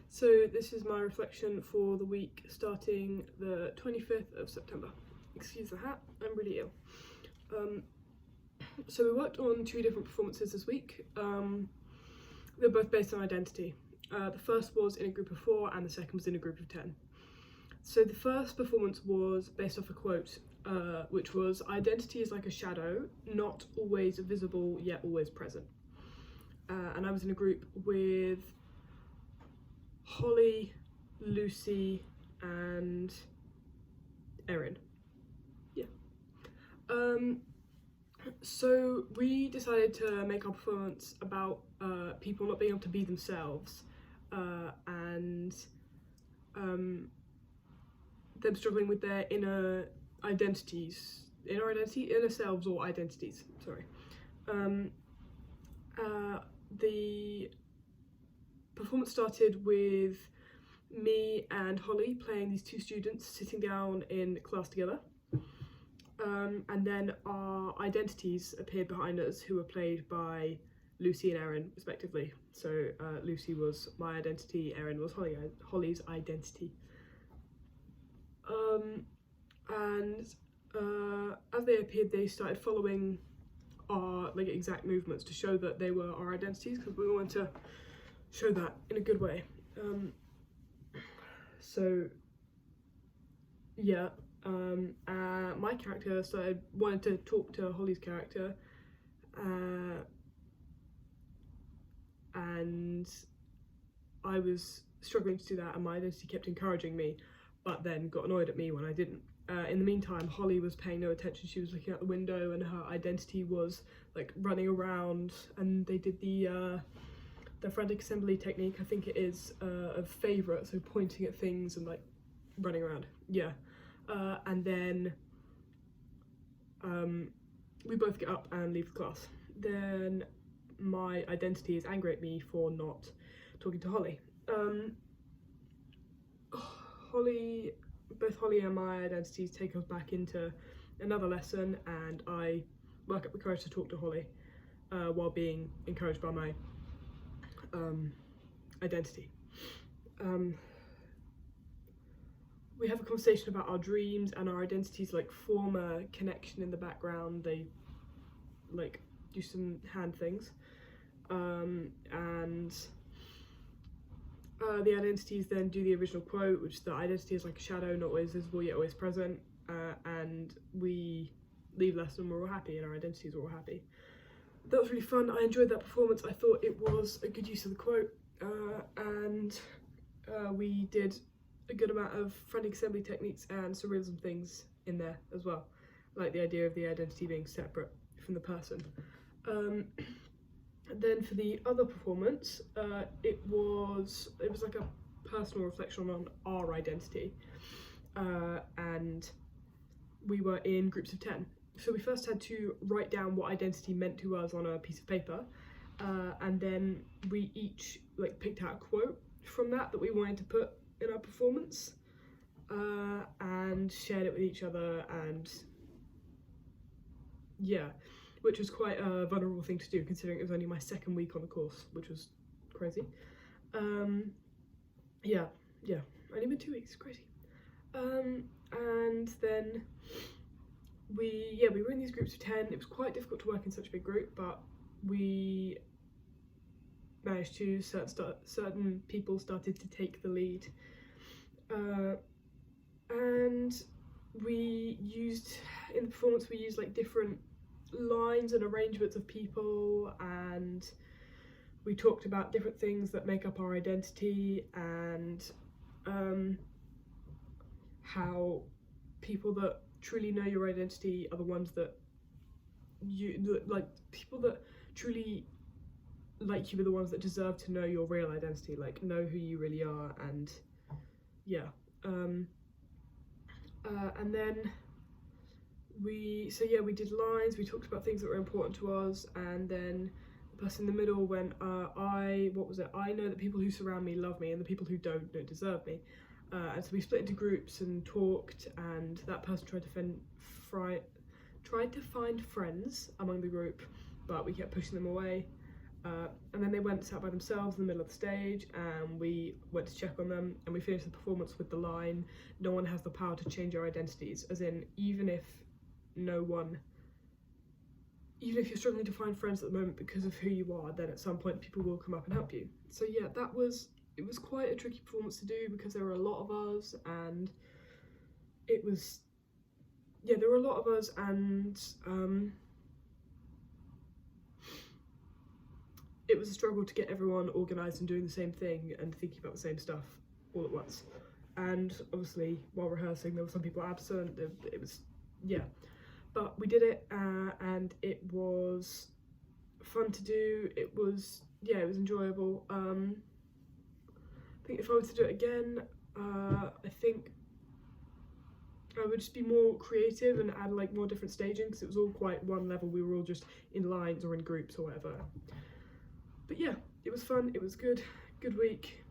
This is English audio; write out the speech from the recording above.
So this is my reflection for the week starting the 25th of September. Excuse the hat, I'm really ill. So we worked on two different performances this week. They're both based on identity. The first was in a group of 4 and the second was in a group of 10. So the first performance was based off a quote, which was, "Identity is like a shadow, not always visible yet always present." And I was in a group with Holly, Lucy, and Erin. Yeah. So we decided to make our performance about people not being able to be themselves, and them struggling with their inner selves or identities. Sorry. The performance started with me and Holly playing these two students sitting down in class together, and then our identities appeared behind us, who were played by Lucy and Erin respectively. So Lucy was my identity, Erin was Holly's identity. And as they appeared, they started following our exact movements to show that they were our identities, because we wanted to show that in a good way. My character wanted to talk to Holly's character, and I was struggling to do that, and my identity kept encouraging me, but then got annoyed at me when I didn't. In the meantime, Holly was paying no attention. She was looking out the window, and her identity was running around, and they did the frantic assembly technique, I think it is, of favourite, so pointing at things and running around. Yeah. And then we both get up and leave the class. Then my identity is angry at me for not talking to Holly. Both Holly and my identities take us back into another lesson, and I work up the courage to talk to Holly while being encouraged by my identity. We have a conversation about our dreams, and our identities form a connection in the background. They do some hand things, and the identities then do the original quote, which the identity is like a shadow, not always visible yet always present, and we leave lesson, we're all happy, and our identities are all happy. That was really fun. I enjoyed that performance. I thought it was a good use of the quote, and we did a good amount of frantic assembly techniques and surrealism things in there as well, like the idea of the identity being separate from the person. And then for the other performance, it was like a personal reflection on our identity, and we were in groups of 10. So we first had to write down what identity meant to us on a piece of paper, and then we each picked out a quote from that we wanted to put in our performance, and shared it with each other, and yeah, which was quite a vulnerable thing to do, considering it was only my second week on the course, which was crazy. Only been 2 weeks, crazy. And then we were in these groups of 10. It was quite difficult to work in such a big group, but we managed to. Certain people started to take the lead, and we used, in the performance, we used different lines and arrangements of people, and we talked about different things that make up our identity, and how people that truly know your identity are the ones that people that truly like you are the ones that deserve to know your real identity, know who you really are. And yeah, and then we did lines, we talked about things that were important to us, and then the person in the middle went, I know that people who surround me love me, and the people who don't deserve me. And so we split into groups and talked, and that person tried to find friends among the group, but we kept pushing them away. And then they went sat by themselves in the middle of the stage, and we went to check on them, and we finished the performance with the line, "No one has the power to change our identities," as in, even if you're struggling to find friends at the moment because of who you are, then at some point people will come up and help you. So yeah, it was quite a tricky performance to do because there were a lot of us, and there were a lot of us, and it was a struggle to get everyone organised and doing the same thing and thinking about the same stuff all at once. And obviously, while rehearsing, there were some people absent. It was, yeah. But we did it, and it was fun to do. It was enjoyable. I think if I were to do it again, I think I would just be more creative and add like more different staging, because it was all quite one level. We were all just in lines or in groups or whatever. But yeah, it was fun, it was good week.